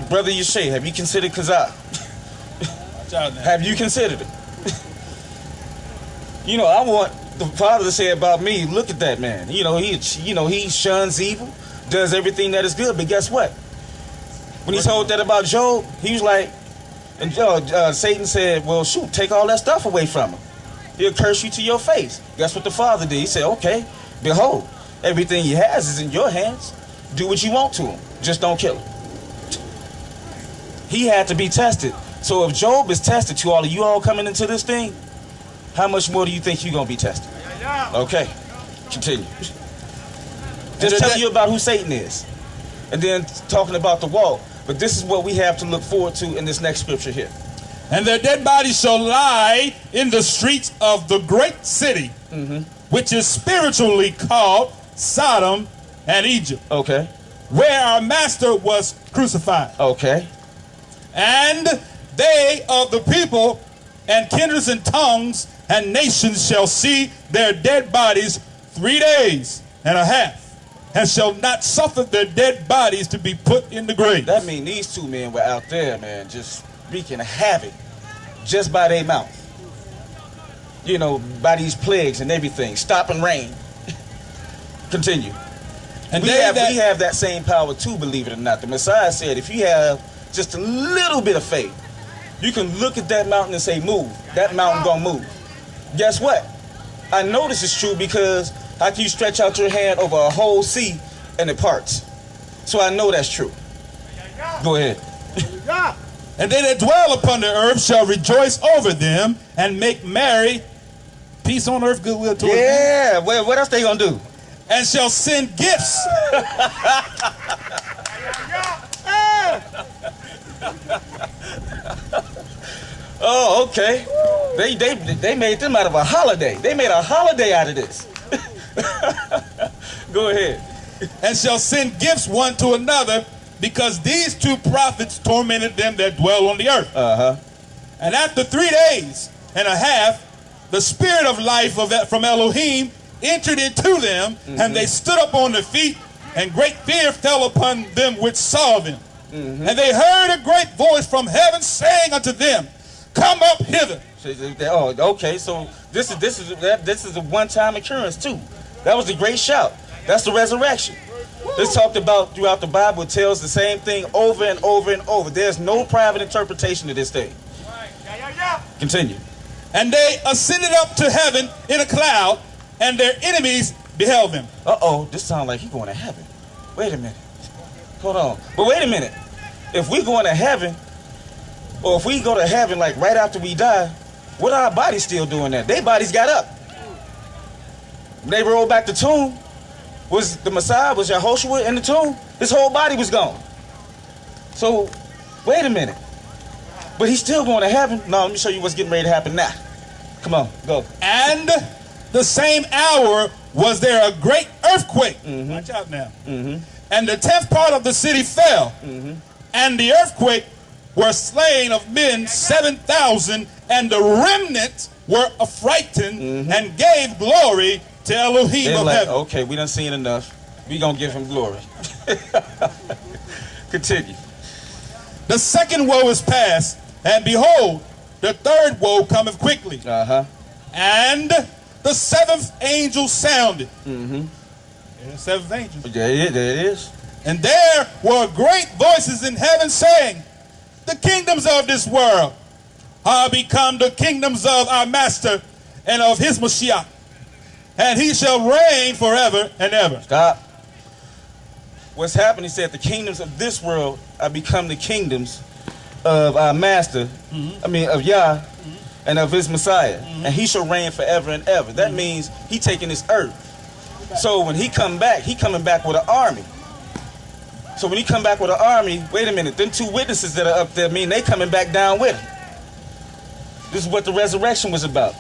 Brother Yashay, have you considered Kazaa? Have you considered it? You know, I want the Father to say about me, look at that man. He shuns evil, does everything that is good, but guess what? When he told that about Job, he was like, and Satan said, well, shoot, take all that stuff away from him. He'll curse you to your face. Guess what the Father did? He said, okay, behold, everything he has is in your hands. Do what you want to him. Just don't kill him. He had to be tested. So if Job is tested to all of you all coming into this thing, how much more do you think you're going to be tested? Okay, continue. Just tell you about who Satan is. And then talking about the walk. But this is what we have to look forward to in this next scripture here. And their dead bodies shall lie in the streets of the great city, which is spiritually called Sodom and Egypt. Okay. Where our master was crucified. Okay. And they of the people and kindreds and tongues and nations shall see their dead bodies 3 days and a half, and shall not suffer their dead bodies to be put in the grave. That means these two men were out there, man, just wreaking havoc just by their mouth. You know, by these plagues and everything, stopping rain. Continue. And we have that same power too, believe it or not. The Messiah said, if you have just a little bit of faith, you can look at that mountain and say, move. That mountain gonna move. Guess what? I know this is true because how can you stretch out your hand over a whole sea and it parts? So I know that's true. Go ahead. And they that dwell upon the earth shall rejoice over them and make merry. Peace on earth, goodwill toward men. Yeah, what else they gonna do? And shall send gifts. Oh, okay. They made them out of a holiday. They made a holiday out of this. Go ahead. And shall send gifts one to another, because these two prophets tormented them that dwell on the earth. And after 3 days and a half, the spirit of life from Elohim entered into them, and they stood up on their feet, and great fear fell upon them which saw them. And they heard a great voice from heaven saying unto them, come up hither. Oh, okay. So this is a one-time occurrence too. That was a great shout. That's the resurrection. It's talked about throughout the Bible. It tells the same thing over and over and over. There's no private interpretation of this thing. Continue. And they ascended up to heaven in a cloud, and their enemies beheld them. Uh-oh, this sounds like he's going to heaven. Wait a minute. Hold on. But wait a minute. If we're going to heaven, or if we go to heaven like right after we die, what are our bodies still doing there? Their bodies got up. They rolled back the tomb. Was the Messiah, was Yahushua in the tomb? His whole body was gone. So, wait a minute. But he's still going to heaven. No, let me show you what's getting ready to happen now. Come on, go. And the same hour was there a great earthquake. Watch out now. And the 10th part of the city fell. And the earthquake were slain of men 7,000, and the remnant were affrighted and gave glory to Elohim of heaven. Okay, we done seen enough. We gonna give him glory. Continue. The second woe is past, and behold, the third woe cometh quickly. And the seventh angel sounded. The seventh angel. There it is. And there were great voices in heaven saying, the kingdoms of this world are become the kingdoms of our master and of his Mashiach, and he shall reign forever and ever. Stop. What's happening, he said, the kingdoms of this world are become the kingdoms of our master, of Yah, and of his Messiah, and he shall reign forever and ever. That means he taking this earth. So when he come back, he coming back with an army. So when he come back with an army, wait a minute, them two witnesses that are up there mean they coming back down with him. This is what the resurrection was about.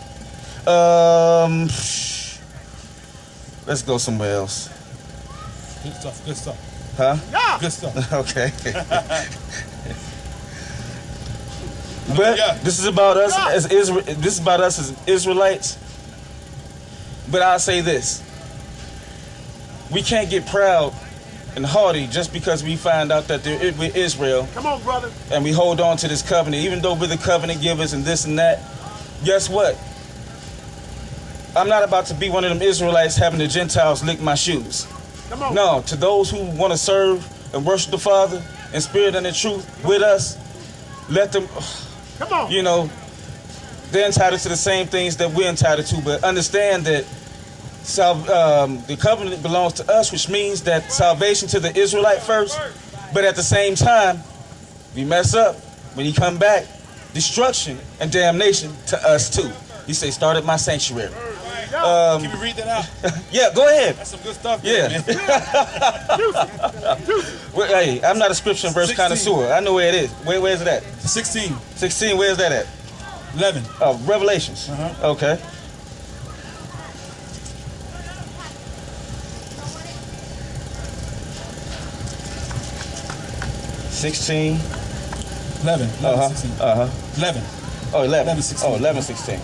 Let's go somewhere else. Good stuff, good stuff. Huh? Yeah. Good stuff. Okay. But this is about us as this is about us as Israelites. But I'll say this. We can't get proud and haughty just because we find out that we're Israel. Come on, brother. And we hold on to this covenant, even though we're the covenant givers and this and that. Guess what? I'm not about to be one of them Israelites having the Gentiles lick my shoes. Come on. No, to those who want to serve and worship the Father in spirit and in truth with us, let them, Come on. you know, they're entitled to the same things that we're entitled to, but understand that the covenant belongs to us, which means that salvation to the Israelite first, but at the same time, we mess up, when you come back, destruction and damnation to us too. He say, start at my sanctuary. Can you read that out? Yeah, go ahead. That's some good stuff. Yeah. Man. Well, hey, I'm not a scripture and verse 16. connoisseur. I know where it is. Where is it at? 16. 16, where's that at? 11. Oh, Revelations. Okay. $16. 11. 11, 16. 11. Oh, 11. 11, 16. Oh, 11, 16.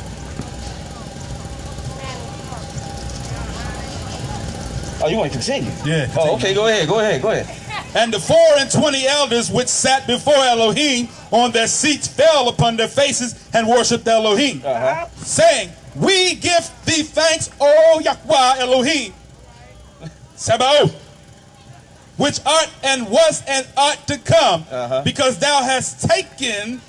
Oh, you want to continue? Yeah. Oh, okay, go ahead. And the 24 elders which sat before Elohim on their seats fell upon their faces and worshipped Elohim, saying, we give thee thanks, O Yahweh Elohim, Sabaoth, which art and was and art to come, because thou hast taken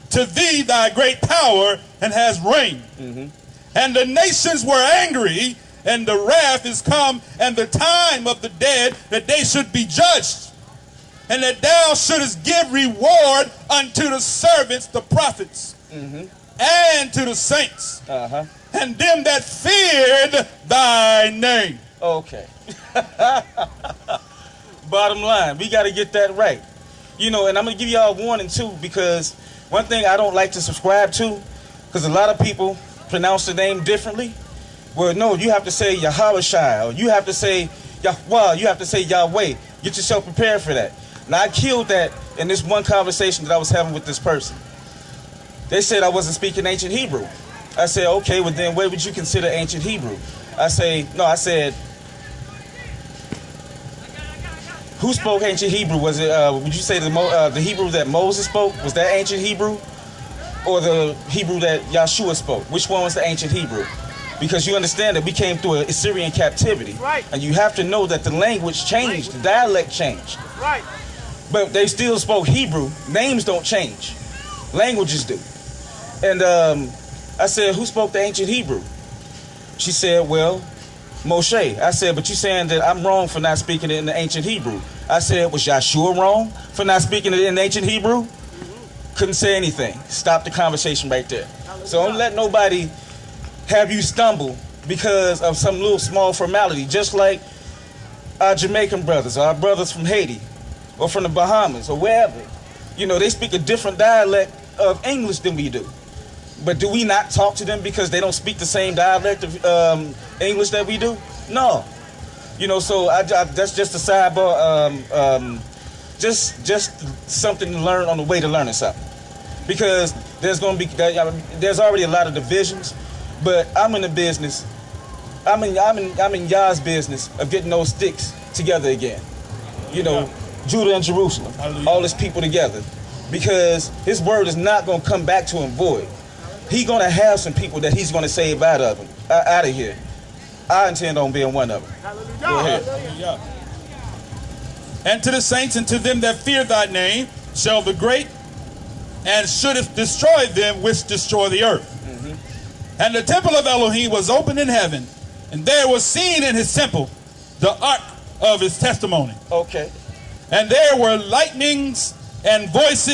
to thee thy great power and hast reigned. And the nations were angry, and the wrath is come, and the time of the dead, that they should be judged, and that thou shouldest give reward unto the servants, the prophets, and to the saints, and them that feared thy name. Okay. Bottom line, we got to get that right. You know, and I'm going to give y'all a warning too, because one thing I don't like to subscribe to, because a lot of people pronounce the name differently. Well, no, you have to say Yahweh, or you have to say Yahweh, you have to say Yahweh. Get yourself prepared for that. Now, I killed that in this one conversation that I was having with this person. They said I wasn't speaking ancient Hebrew. I said, okay, well then what would you consider ancient Hebrew? I said, who spoke ancient Hebrew? Was it, would you say the Hebrew that Moses spoke? Was that ancient Hebrew? Or the Hebrew that Yahshua spoke? Which one was the ancient Hebrew? Because you understand that we came through an Assyrian captivity. Right. And you have to know that the language changed, the dialect changed. Right. But they still spoke Hebrew. Names don't change. Languages do. And I said, who spoke the ancient Hebrew? She said, well, Moshe. I said, but you're saying that I'm wrong for not speaking it in the ancient Hebrew. I said, was Yahshua wrong for not speaking it in ancient Hebrew? Couldn't say anything. Stop the conversation right there. So don't let nobody have you stumble because of some little small formality, just like our Jamaican brothers, or our brothers from Haiti, or from the Bahamas, or wherever. You know, they speak a different dialect of English than we do. But do we not talk to them because they don't speak the same dialect of English that we do? No. You know, so that's just a sidebar, just something to learn on the way to learning something. Because there's already a lot of divisions, but I'm in the business, I'm in Yah's business of getting those sticks together again. You know, Judah and Jerusalem, all his people together. Because his word is not going to come back to him void. He's going to have some people that he's going to save out of here. I intend on being one of them. Go ahead. And to the saints and to them that fear thy name shall the great and shouldest destroy them which destroy the earth. And the temple of Elohim was open in heaven, and there was seen in his temple the ark of his testimony. Okay. And there were lightnings and voices